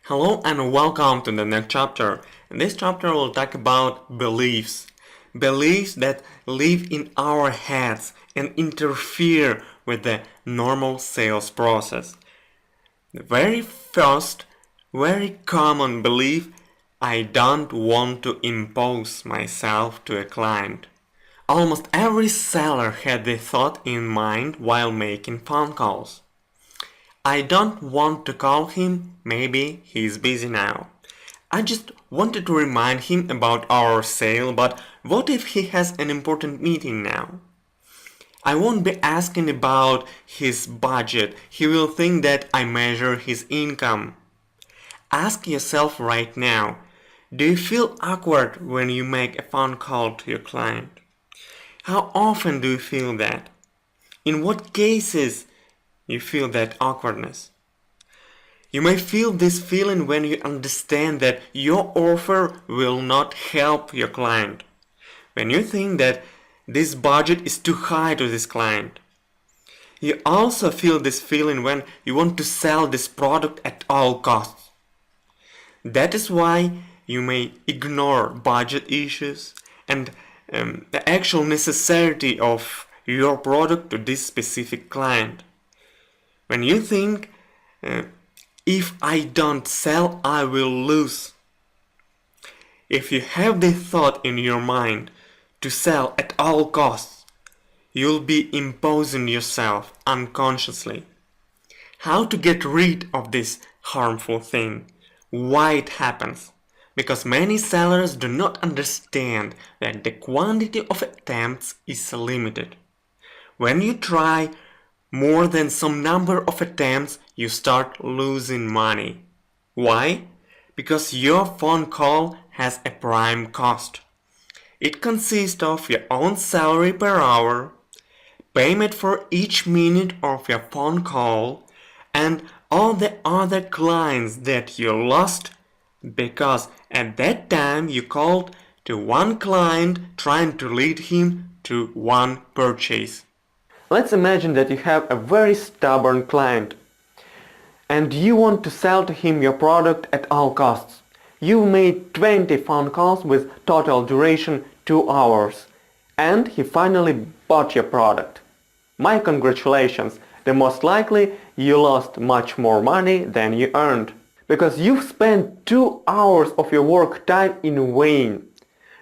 Hello and welcome to the next chapter. In this chapter we'll talk about beliefs. Beliefs that live in our heads and interfere with the normal sales process. The very first, very common belief: I don't want to impose myself to a client. Almost every seller had this thought in mind while making phone calls. I don't want to call him, maybe he's busy now. I just wanted to remind him about our sale, but what if he has an important meeting now? I won't be asking about his budget, he will think that I measure his income. Ask yourself right now, do you feel awkward when you make a phone call to your client? How often do you feel that? In what cases you feel that awkwardness? You may feel this feeling when you understand that your offer will not help your client. When you think that this budget is too high to this client. You also feel this feeling when you want to sell this product at all costs. That is why you may ignore budget issues and the actual necessity of your product to this specific client. When you think, if I don't sell, I will lose. If you have this thought in your mind to sell at all costs, you'll be imposing yourself unconsciously. How to get rid of this harmful thing? Why it happens? Because many sellers do not understand that the quantity of attempts is limited. When you try more than some number of attempts, you start losing money. Why? Because your phone call has a prime cost. It consists of your own salary per hour, payment for each minute of your phone call, and all the other clients that you lost because at that time you called to one client trying to lead him to one purchase. Let's imagine that you have a very stubborn client and you want to sell to him your product at all costs. You made 20 phone calls with total duration 2 hours and he finally bought your product. My congratulations, the most likely you lost much more money than you earned because you've spent 2 hours of your work time in vain.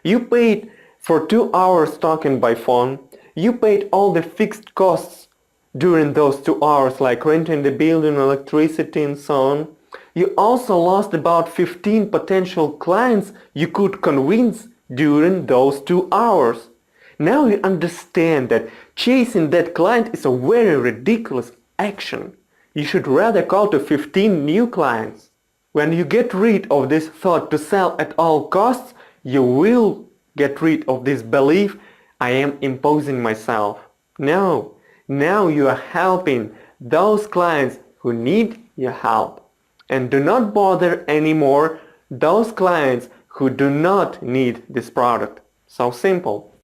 You paid for 2 hours talking by phone. You paid all the fixed costs during those 2 hours, like renting the building, electricity and so on. You also lost about 15 potential clients you could convince during those 2 hours. Now you understand that chasing that client is a very ridiculous action. You should rather call to 15 new clients. When you get rid of this thought to sell at all costs, you will get rid of this belief, I am imposing myself. No, now you are helping those clients who need your help. And do not bother anymore those clients who do not need this product. So simple.